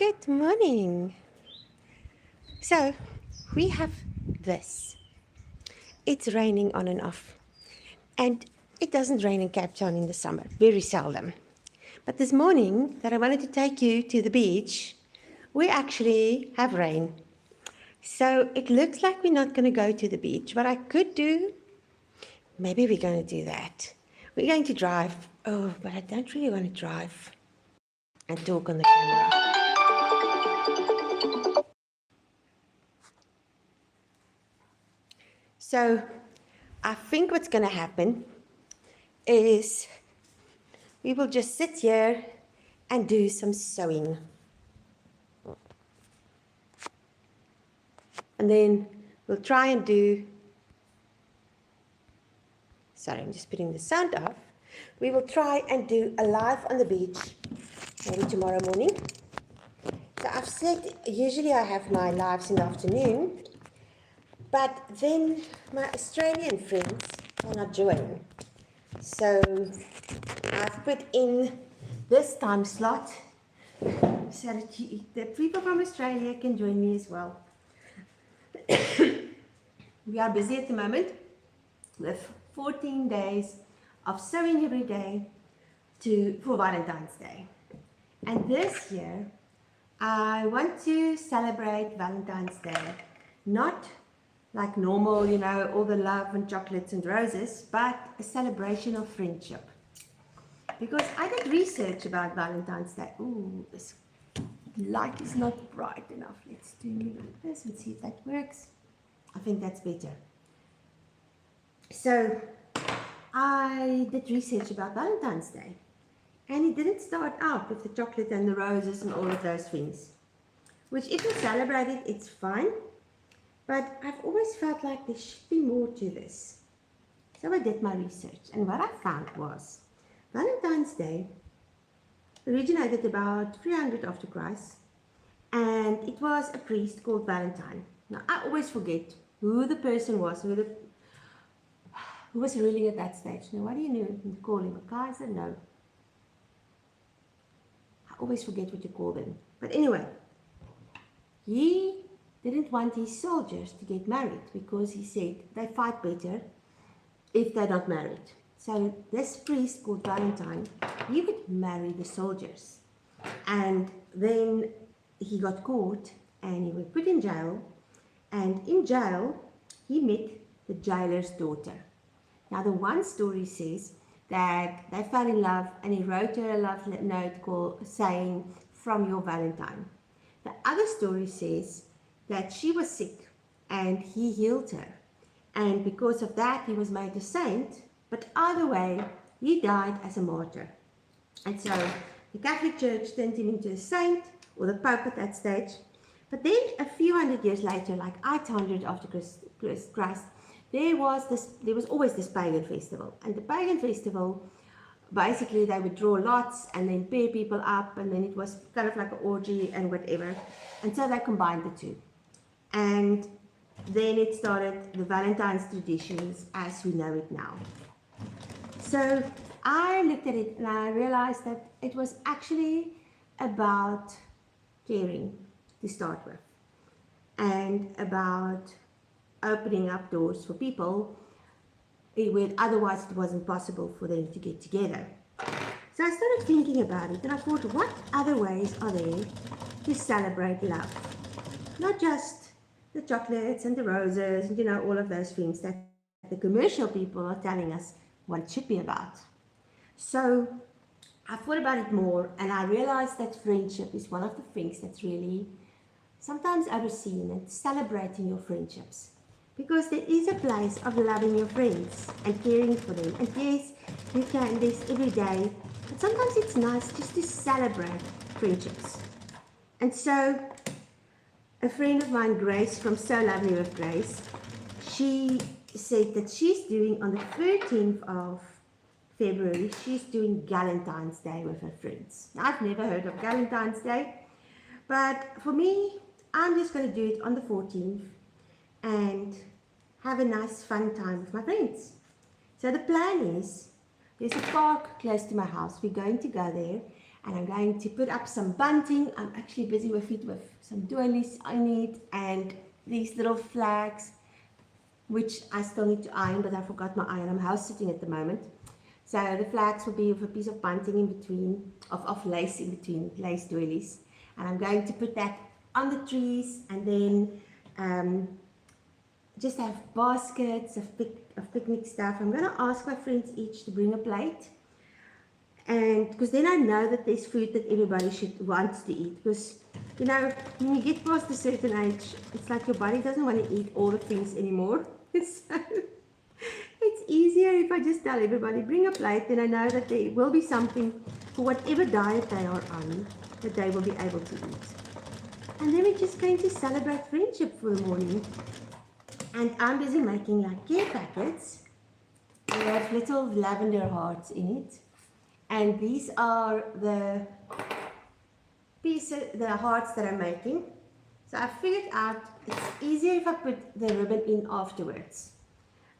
Good morning. So, we have this. It's raining on and off. And it doesn't rain in Cape Town in the summer, very seldom. But this morning that I wanted to take you to the beach, we actually have rain. So, it looks like we're not going to go to the beach. What I could do, maybe we're going to do that. We're going to drive. Oh, but I don't really want to drive and talk on the camera. So I think what's going to happen is we will just sit here and do some sewing. And then we'll try and do, sorry, I'm just putting the sound off. We will try and do a live on the beach maybe tomorrow morning. So I've said usually I have my lives in the afternoon, but then my Australian friends cannot join. So I've put in this time slot so that the people from Australia can join me as well. We are busy at the moment with 14 days of sewing every day for Valentine's Day. And this year, I want to celebrate Valentine's Day, not like normal, all the love and chocolates and roses, but a celebration of friendship. Because I did research about Valentine's Day. Ooh, this light is not bright enough. Let's do it like this and see if that works. I think that's better. So, I did research about Valentine's Day. And it didn't start out with the chocolate and the roses and all of those things. Which, if you celebrate it, it's fine. But I've always felt like there should be more to this. So I did my research. And what I found was Valentine's Day originated about 300 after Christ. And it was a priest called Valentine. Now, I always forget who the person was, who was ruling at that stage. Now, what do you call him? A Kaiser? No. I always forget what you call them. But anyway, he didn't want his soldiers to get married because he said they fight better if they're not married. So this priest called Valentine, he would marry the soldiers. And then he got caught and he was put in jail. And in jail, he met the jailer's daughter. Now the one story says that they fell in love and he wrote her a love note saying, "From your Valentine." The other story says that she was sick and he healed her. And because of that, he was made a saint. But either way, he died as a martyr. And so the Catholic Church turned him into a saint, or the Pope at that stage. But then a few hundred years later, like 800 after Christ, there was always this pagan festival. And the pagan festival, basically they would draw lots and then pair people up, and then it was kind of like an orgy and whatever. And so they combined the two. And then it started the Valentine's traditions as we know it now. So I looked at it and I realized that it was actually about caring to start with, and about opening up doors for people where otherwise it wasn't possible for them to get together. So I started thinking about it and I thought, what other ways are there to celebrate love? Not just the chocolates and the roses and all of those things that the commercial people are telling us what it should be about. So I thought about it more and I realized that friendship is one of the things that's really sometimes overseen, and celebrating your friendships. Because there is a place of loving your friends and caring for them. And yes, you can this every day, but sometimes it's nice just to celebrate friendships. And so a friend of mine, Grace, from So Lovely with Grace, she said that she's doing on the 13th of February, she's doing Galentine's Day with her friends. Now, I've never heard of Galentine's Day, but for me, I'm just going to do it on the 14th and have a nice fun time with my friends. So the plan is, there's a park close to my house. We're going to go there And I'm going to put up some bunting. I'm actually busy with it with some doilies on it and these little flags, which I still need to iron, but I forgot my iron. I'm house sitting at the moment. So the flags will be with a piece of bunting in between, of lace in between, lace doilies. And I'm going to put that on the trees, and then just have baskets of picnic stuff. I'm going to ask my friends each to bring a plate, and because then I know that there's food that everybody wants to eat. Because you know, when you get past a certain age, it's like your body doesn't want to eat all the things anymore. So it's easier if I just tell everybody, bring a plate, then I know that there will be something for whatever diet they are on, that they will be able to eat. And then we're just going to celebrate friendship for the morning. And I'm busy making like care packets. They have little lavender hearts in it. And these are the pieces, the hearts that I'm making. So I figured out it's easier if I put the ribbon in afterwards.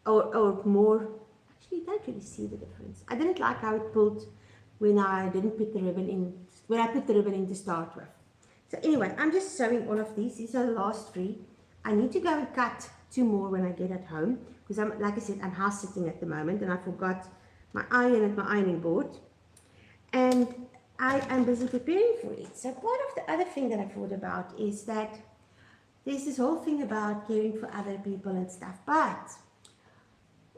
Or more, actually you don't really see the difference. I didn't like how it pulled when I didn't put the ribbon in, when I put the ribbon in to start with. So anyway, I'm just sewing all of these. These are the last 3. I need to go and cut 2 more when I get at home, because I'm, like I said, I'm house sitting at the moment and I forgot my iron at my ironing board. And I am busy preparing for it. So part of the other thing that I thought about is that there's this whole thing about caring for other people and stuff, but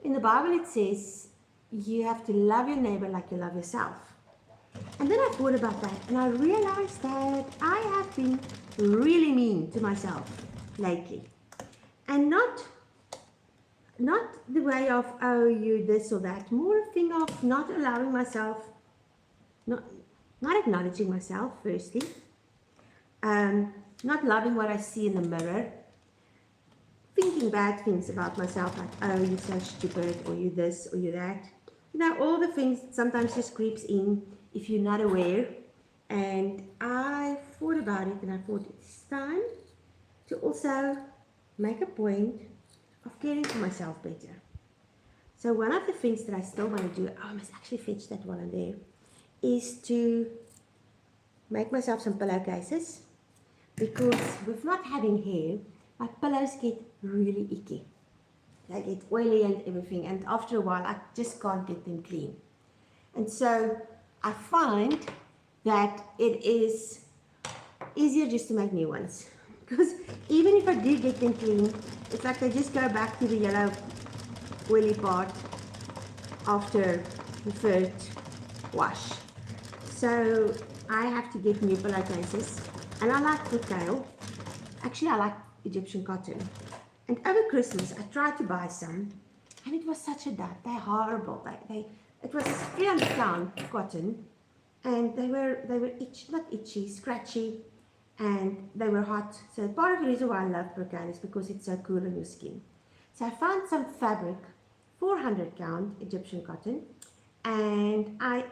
in the Bible it says you have to love your neighbor like you love yourself. And then I thought about that and I realized that I have been really mean to myself lately. And not the way of, oh, you this or that, more a thing of not allowing myself, not acknowledging myself, firstly, not loving what I see in the mirror, thinking bad things about myself, like, oh, you're so stupid, or you this, or you that. You know, all the things that sometimes just creeps in if you're not aware. And I thought about it, and I thought it's time to also make a point of caring for myself better. So one of the things that I still want to do, I must actually fetch that while I'm there, is to make myself some pillowcases, because with not having hair, my pillows get really icky. They get oily and everything, and after a while I just can't get them clean. And so I find that it is easier just to make new ones, because even if I do get them clean, it's like they just go back to the yellow oily part after the third wash. So I have to get new pillowcases, and I like the tail. Actually, I like Egyptian cotton. And over Christmas, I tried to buy some, and it was such a dud. They're horrible. It was 300 pound cotton, and they were not itchy, scratchy, and they were hot. So part of the reason why I love brocade is because it's so cool on your skin. So I found some fabric, 400 count Egyptian cotton, and I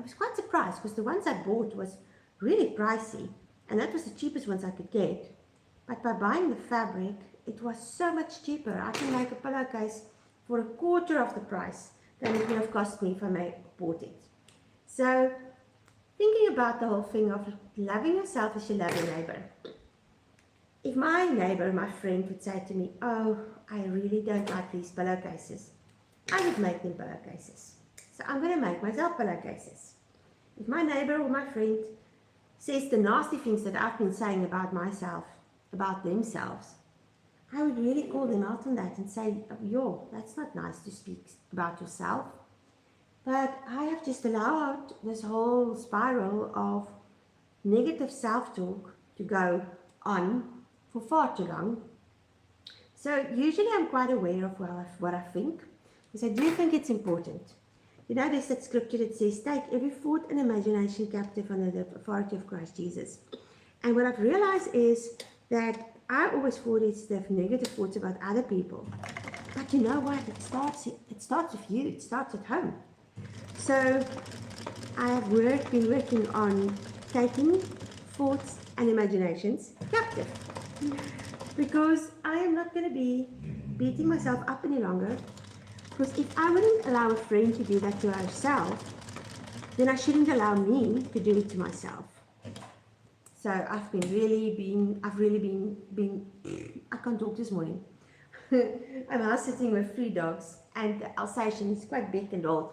was quite surprised because the ones I bought was really pricey, and that was the cheapest ones I could get. But by buying the fabric, it was so much cheaper. I can make a pillowcase for a quarter of the price than it would have cost me if I bought it. So thinking about the whole thing of loving yourself as you love your neighbor. If my neighbor, my friend, would say to me, oh, I really don't like these pillowcases, I would make them pillowcases. So I'm going to make myself pillowcases. If my neighbor or my friend says the nasty things that I've been saying about myself, about themselves, I would really call them out on that and say, yo, that's not nice to speak about yourself. But I have just allowed this whole spiral of negative self-talk to go on for far too long. So usually I'm quite aware of what I think, because I do think it's important. You know, there's that scripture that says, take every thought and imagination captive under the authority of Christ Jesus. And what I've realized is that I always thought it's the negative thoughts about other people. But you know what? It starts with you. It starts at home. So I have been working on taking thoughts and imaginations captive. Because I am not going to be beating myself up any longer. Because if I wouldn't allow a friend to do that to herself, then I shouldn't allow me to do it to myself. So I've really been, I can't talk this morning. I'm house sitting with 3 dogs, and the Alsatian is quite big and old.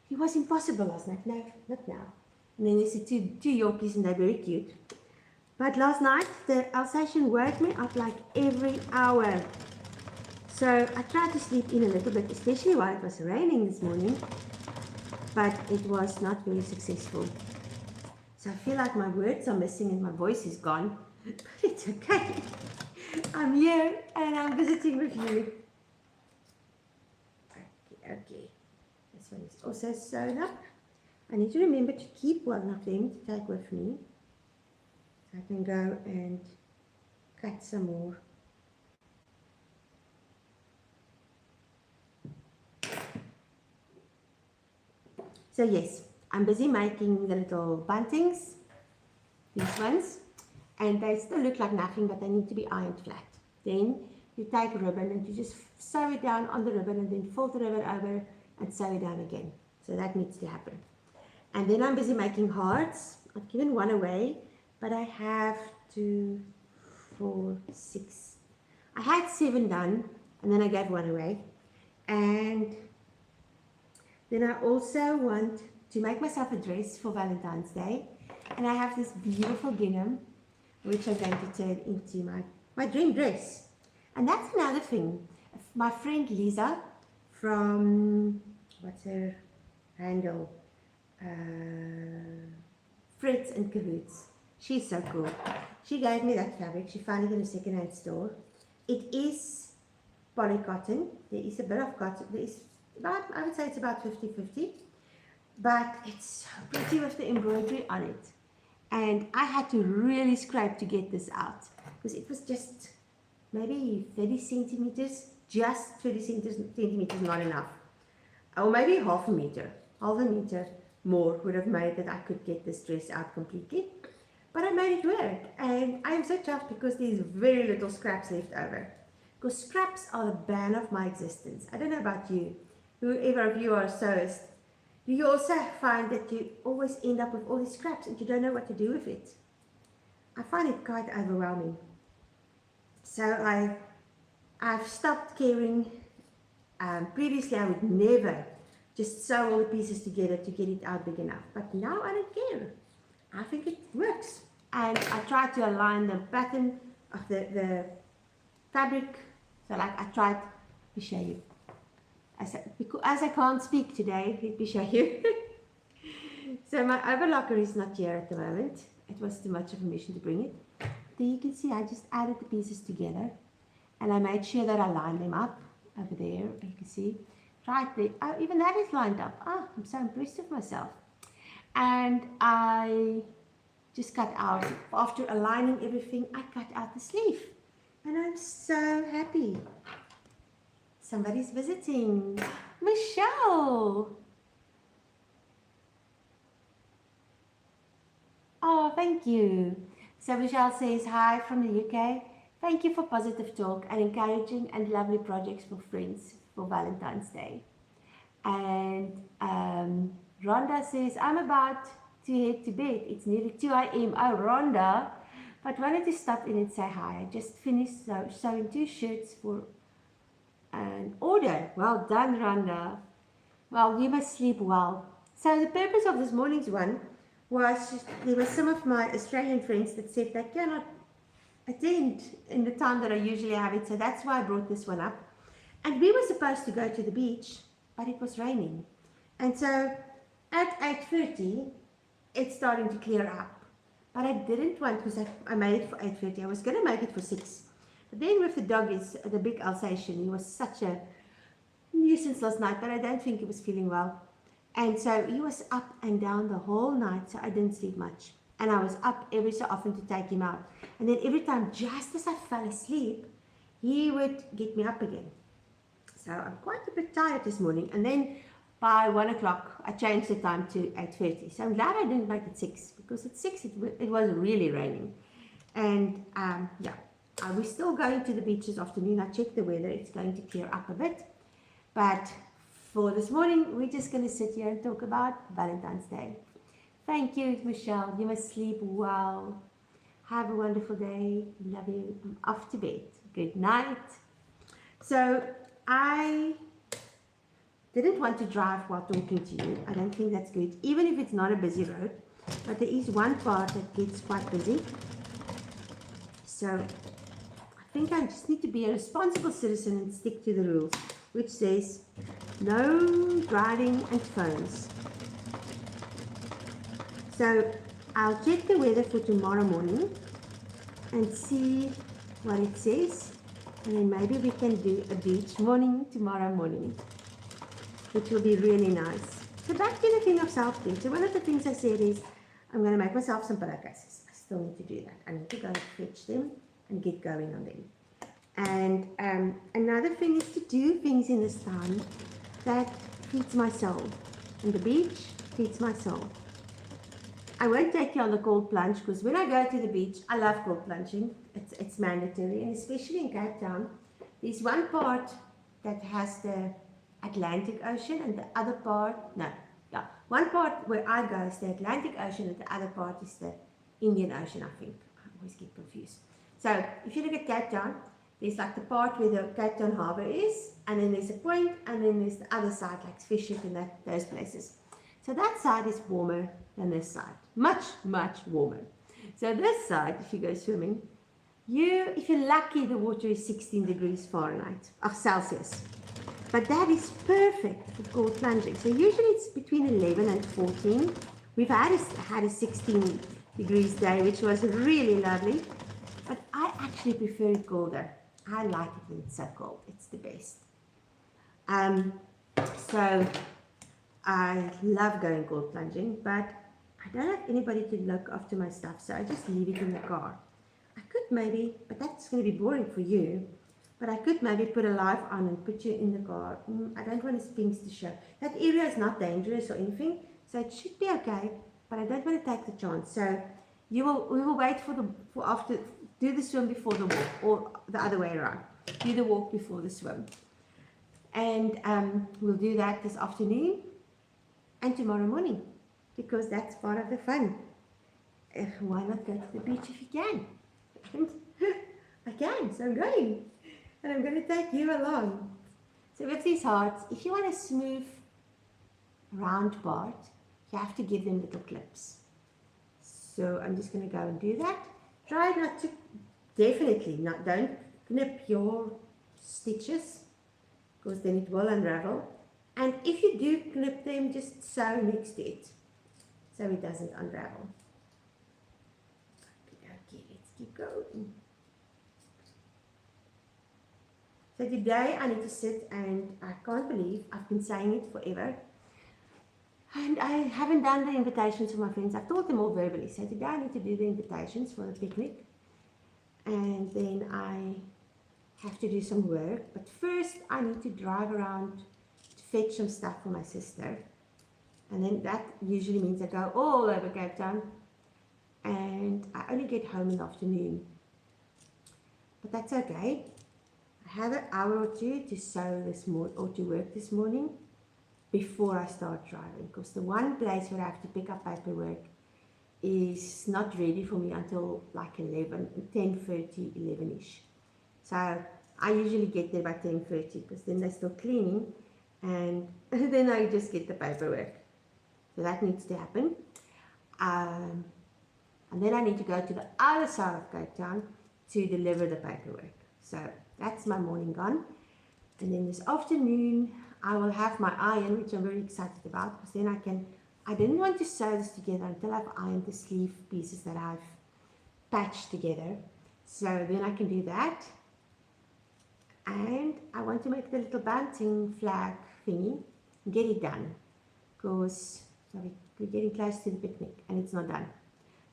He was impossible last night. No, not now. And then there's the two Yorkies, and they're very cute. But last night, the Alsatian woke me up like every hour. So I tried to sleep in a little bit, especially while it was raining this morning, but it was not very successful. So I feel like my words are missing and my voice is gone, but it's okay. I'm here and I'm visiting with you. Okay. This one is also sewn up. I need to remember to keep one of them to take with me, so I can go and cut some more. So yes, I'm busy making the little buntings, these ones, and they still look like nothing, but they need to be ironed flat. Then you take a ribbon and you just sew it down on the ribbon and then fold the ribbon over and sew it down again. So that needs to happen. And then I'm busy making hearts. I've given one away, but I have 2, 4, 6. I had 7 done, and then I gave one away. And then I also want to make myself a dress for Valentine's Day. And I have this beautiful gingham, which I'm going to turn into my dream dress. And that's another thing. My friend Lisa from, what's her handle? Fritz and Cahoots. She's so cool. She gave me that fabric. She found it in a second-hand store. It is polycotton. There is a bit of cotton. There is about, I would say it's about 50-50. But it's so pretty with the embroidery on it. And I had to really scrape to get this out, because it was just maybe 30 centimeters. Just 30 centimeters, not enough. Or maybe half a meter more would have made that I could get this dress out completely. But I made it work, and I am so chuffed because there's very little scraps left over. Because scraps are the bane of my existence. I don't know about you, whoever of you are a sewist, do you also find that you always end up with all these scraps and you don't know what to do with it? I find it quite overwhelming. So I've stopped caring. Previously I would never just sew all the pieces together to get it out big enough. But now I don't care. I think it works. And I try to align the pattern of the fabric. So like I tried to show you. As I can't speak today, let me show you. So my overlocker is not here at the moment. It was too much of a mission to bring it. There you can see I just added the pieces together. And I made sure that I lined them up over there. You can see. Right there. Oh, even that is lined up. Oh, I'm so impressed with myself. And I just cut out, after aligning everything, I cut out the sleeve. And I'm so happy. Somebody's visiting. Michelle. Oh, thank you. So Michelle says, hi from the UK. Thank you for positive talk and encouraging and lovely projects for friends for Valentine's Day. And Rhonda says, I'm about to head to bed. It's nearly 2 a.m. Oh, Rhonda. But wanted to stop in and say hi. I just finished sewing 2 shirts for an order. Well done, Rhonda. Well, you must sleep well. So the purpose of this morning's one was, there were some of my Australian friends that said they cannot attend in the time that I usually have it. So that's why I brought this one up. And we were supposed to go to the beach, but it was raining. And so at 8:30, it's starting to clear up. But I didn't want, because I made it for 8:30. I was going to make it for 6. But then with the doggies, the big Alsatian, he was such a nuisance last night, but I don't think he was feeling well. And so he was up and down the whole night, so I didn't sleep much. And I was up every so often to take him out. And then every time, just as I fell asleep, he would get me up again. So I'm quite a bit tired this morning. And then by 1 o'clock, I changed the time to 8:30. So I'm glad I didn't make it 6, because at 6 it was really raining. And yeah, we're still going to the beach this afternoon. I checked the weather. It's going to clear up a bit. But for this morning, we're just going to sit here and talk about Valentine's Day. Thank you, Michelle. You must sleep well. Have a wonderful day. Love you. I'm off to bed. Good night. So I didn't want to drive while talking to you. I don't think that's good, even if it's not a busy road. But there is one part that gets quite busy. So I think I just need to be a responsible citizen and stick to the rules, which says no driving and phones. So I'll check the weather for tomorrow morning and see what it says, and then maybe we can do a beach morning tomorrow morning, which will be really nice. So back to the thing of self-care. So one of the things I said is I'm going to make myself some pillowcases. I still need to do that. I need to go and fetch them and get going on them. And another thing is to do things in this time that feeds my soul. And the beach feeds my soul. I won't take you on the cold plunge because when I go to the beach, I love cold plunging. It's mandatory, and especially in Cape Town, there's one part that has the Atlantic Ocean and the other part, one part where I go is the Atlantic Ocean and the other part is the Indian Ocean, I think. I always get confused. So if you look at Cape Town, there's like the part where the Cape Town harbour is, and then there's a point, and then there's the other side, like Fishhook and those places. So that side is warmer than this side. Much, much warmer. So this side, if you go swimming, if you're lucky, the water is 16 degrees Fahrenheit, Celsius. But that is perfect for cold plunging. So usually it's between 11 and 14. We've had a 16 degrees day, which was really lovely. But I actually prefer it colder. I like it when it's so cold. It's the best. So I love going cold plunging, but I don't have anybody to look after my stuff, so I just leave it in the car. I could maybe, but that's going to be boring for you, but I could maybe put a light on and put you in the car. I don't want things to show. That area is not dangerous or anything, so it should be okay, but I don't want to take the chance. So we will wait do the swim before the walk, or the other way around. Do the walk before the swim. And we'll do that this afternoon and tomorrow morning, because that's part of the fun. Why not go to the beach if you can? And I can, so I'm going. And I'm going to take you along. So with these hearts, if you want a smooth, round part, you have to give them little clips. So I'm just going to go and do that. Try not to, don't knip your stitches, because then it will unravel. And if you do clip them, just sew next to it, so it doesn't unravel. Okay, let's keep going. So today I need to sit, and I can't believe I've been saying it forever. And I haven't done the invitations for my friends. I've told them all verbally. So today I need to do the invitations for the picnic. And then I have to do some work. But first I need to drive around to fetch some stuff for my sister. And then that usually means I go all over Cape Town. And I only get home in the afternoon. But that's okay. I have an hour or two to sew this morning, or to work this morning, before I start driving, because the one place where I have to pick up paperwork is not ready for me until like 10:30, 11ish. So I usually get there by 10:30, because then they're still cleaning, and then I just get the paperwork. So that needs to happen. And then I need to go to the other side of Cape Town to deliver the paperwork. So that's my morning gone. And then this afternoon I will have my iron, which I'm very excited about, because then I didn't want to sew this together until I've ironed the sleeve pieces that I've patched together. So then I can do that. And I want to make the little bunting flag thingy, get it done, because we're getting close to the picnic and it's not done.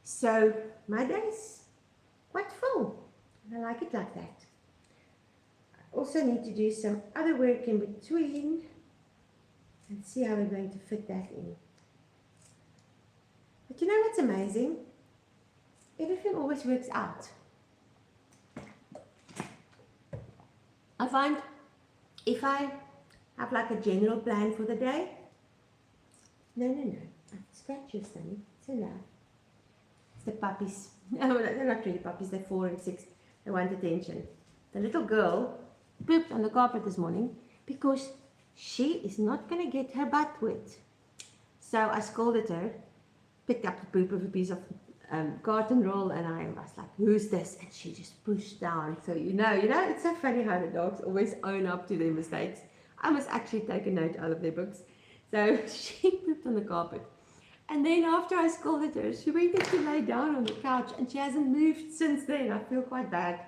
So my day's quite full, and I like it like that. I also need to do some other work in between and see how we're going to fit that in. But you know what's amazing? Everything always works out. I find if I have like a general plan for the day. No. Scratch your stomach. It's enough. It's the puppies. No, they're not really puppies. They're 4 and 6. They want attention. The little girl pooped on the carpet this morning because she is not going to get her butt wet. So I scolded her, picked up the poop of a piece of carton roll, and I was like, who's this? And she just pushed down. So you know, it's so funny how the dogs always own up to their mistakes. I must actually take a note out of their books. So she pooped on the carpet. And then after I scolded her, she went and she lay down on the couch, and she hasn't moved since then. I feel quite bad.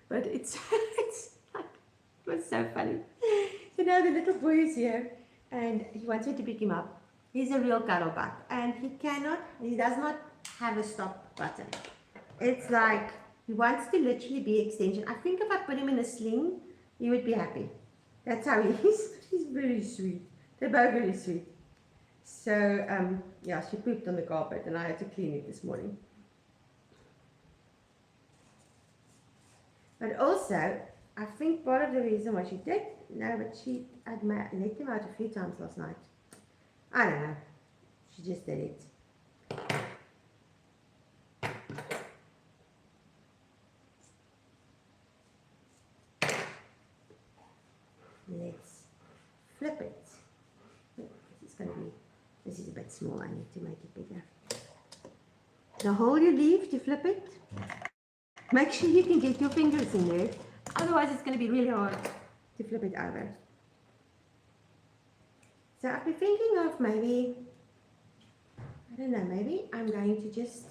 But it's like, it was so funny. So now the little boy is here, and he wants me to pick him up. He's a real cuddle butt, and he does not have a stop button. It's like, he wants to literally be extension. I think if I put him in a sling, he would be happy. That's how he is. He's very sweet. They're both very sweet. So, yeah, she pooped on the carpet, and I had to clean it this morning. But also, I think part of the reason why she did, I'd let him out a few times last night. I don't know. She just did it. Let's flip it. This is a bit small. I need to make it bigger. Now hold your leaf to flip it. Make sure you can get your fingers in there. Otherwise it's going to be really hard to flip it over. So I've been thinking of maybe, I don't know, maybe I'm going to just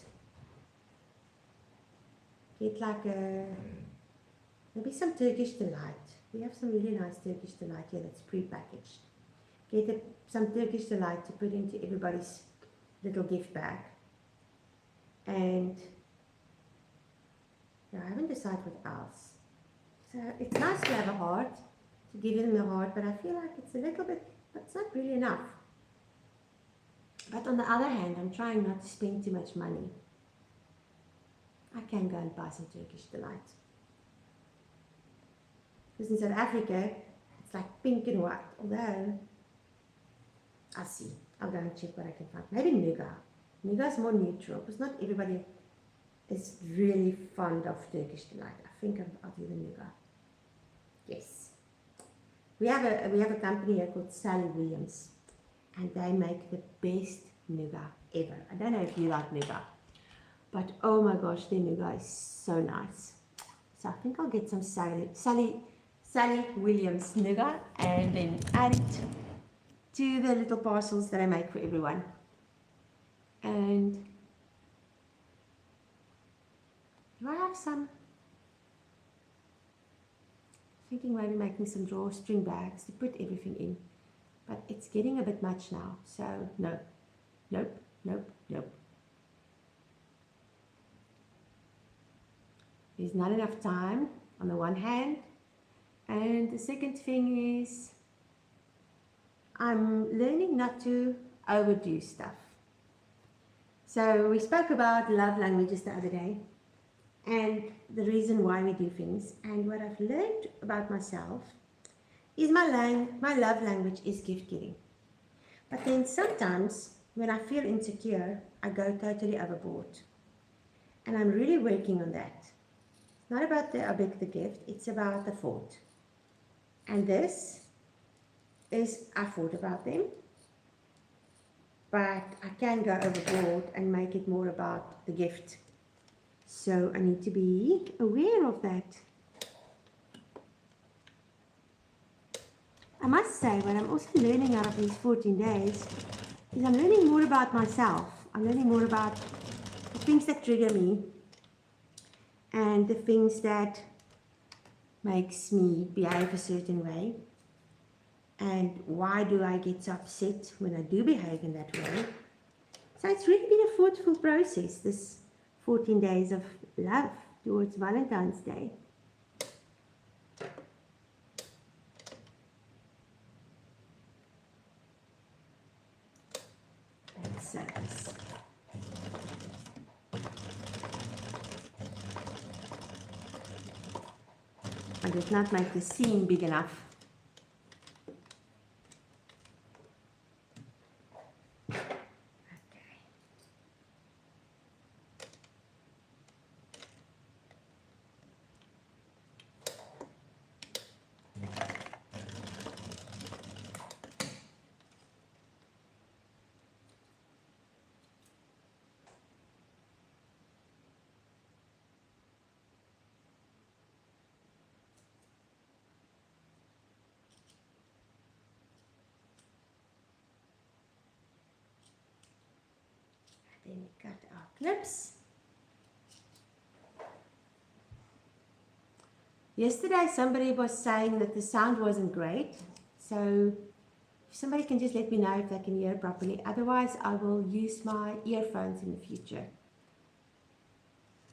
get like maybe some Turkish delight. We have some really nice Turkish delight here that's pre-packaged. Get some Turkish delight to put into everybody's little gift bag. And yeah, I haven't decided what else. So it's nice to have a heart, to give them a heart, but I feel like it's a little bit, but it's not really enough. But on the other hand, I'm trying not to spend too much money. I can go and buy some Turkish delight. Because in South Africa, it's like pink and white, although I'll see. I'll go and check what I can find. Maybe nougat. Nougat is more neutral, because not everybody is really fond of Turkish delight. I think I'll do the nougat. Yes. We have a company here called Sally Williams, and they make the best nougat ever. I don't know if you like nougat, but oh my gosh, their nougat is so nice. So I think I'll get some Sally Williams nougat and then add it to the little parcels that I make for everyone. And do I have some? Thinking maybe making some drawstring bags to put everything in, but it's getting a bit much now, so no, nope. There's not enough time on the one hand, and the second thing is I'm learning not to overdo stuff. So we spoke about love languages the other day, and the reason why we do things, and what I've learned about myself is my love language is gift giving. But then sometimes when I feel insecure, I go totally overboard, and I'm really working on that. It's not about how big the gift, it's about the thought. And this is, I thought about them, but I can go overboard and make it more about the gift. So I need to be aware of that. I must say, what I'm also learning out of these 14 days is I'm learning more about myself. I'm learning more about the things that trigger me and the things that makes me behave a certain way. And why do I get so upset when I do behave in that way? So it's really been a thoughtful process, this 14 days of love towards Valentine's Day. Let's set this. I did not make the seam big enough. Then we cut our clips. Yesterday somebody was saying that the sound wasn't great, so if somebody can just let me know if they can hear properly. Otherwise I will use my earphones in the future,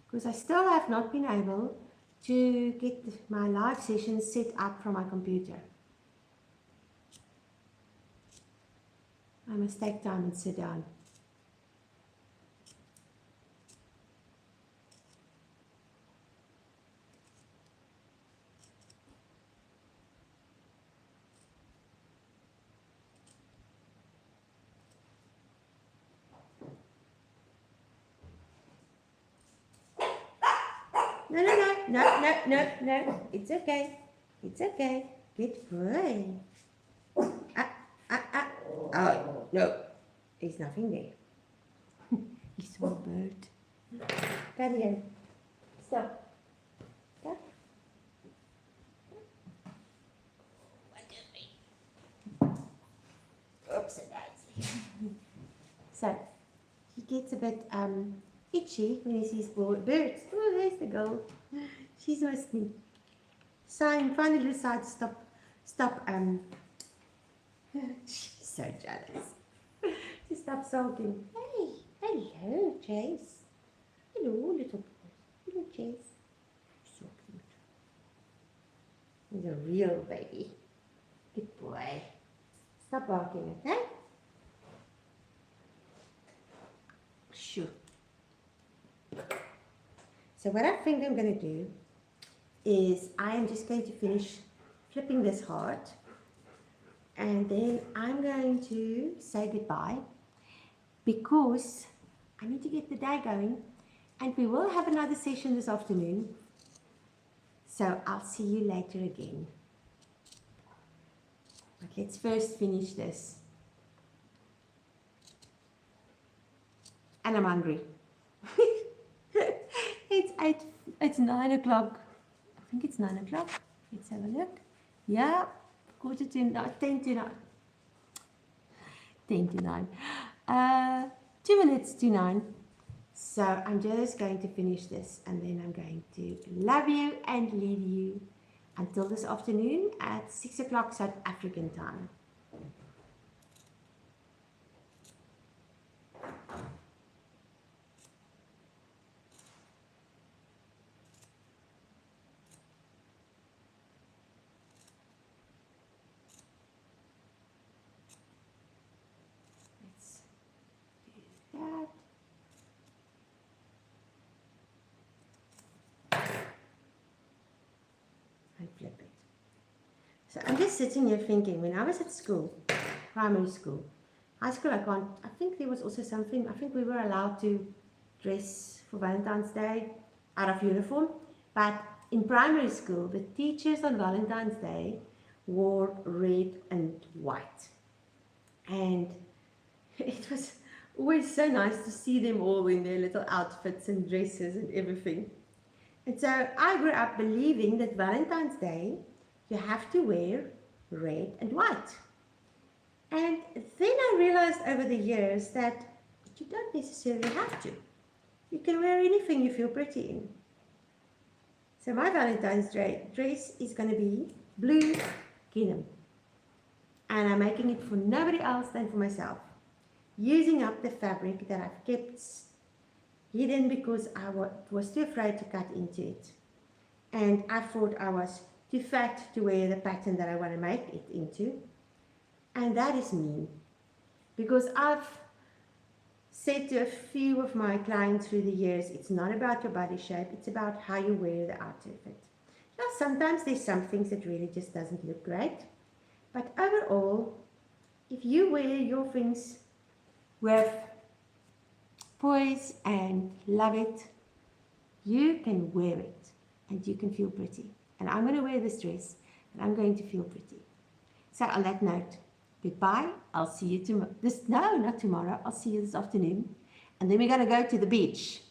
because I still have not been able to get my live sessions set up from my computer. I must take time and sit down. No. It's okay. It's okay. Good boy. Oh, no. There's nothing there. You saw a bird. Come here. Stop. Stop. Oops, so, he gets a bit itchy when he sees birds. Oh, there's the girl. She's with me. So I finally decided to stop, she's so jealous. To stop sulking. Hey, hello, Chase. Hello, little boy. Hello, Chase. So cute. He's a real baby. Good boy. Stop barking, okay? Sure. So what I think I'm going to do is I am just going to finish flipping this heart, and then I'm going to say goodbye, because I need to get the day going, and we will have another session this afternoon. So I'll see you later again. But let's first finish this. And I'm hungry. It's 9 o'clock. I think it's 9 o'clock. Let's have a look. Yeah, 10 to 9. 10 to 9. 2 minutes to 9. So I'm just going to finish this, and then I'm going to love you and leave you until this afternoon at 6 o'clock South African time. Flip it. So I'm just sitting here thinking, when I was at school, primary school, high school, I think there was also something, I think we were allowed to dress for Valentine's Day out of uniform, but in primary school, the teachers on Valentine's Day wore red and white, and it was always so nice to see them all in their little outfits and dresses and everything. And so I grew up believing that Valentine's Day, you have to wear red and white. And then I realized over the years that you don't necessarily have to. You can wear anything you feel pretty in. So my Valentine's Day dress is going to be blue gingham. And I'm making it for nobody else than for myself. Using up the fabric that I've kept hidden because I was too afraid to cut into it, and I thought I was too fat to wear the pattern that I want to make it into. And that is me, because I've said to a few of my clients through the years, it's not about your body shape, it's about how you wear the outfit. Yeah, sometimes there's some things that really just doesn't look great, but overall, if you wear your things with poise and love it, you can wear it and you can feel pretty. And I'm going to wear this dress and I'm going to feel pretty. So on that note, goodbye. I'll see you tomorrow. No, not tomorrow. I'll see you this afternoon. And then we're going to go to the beach.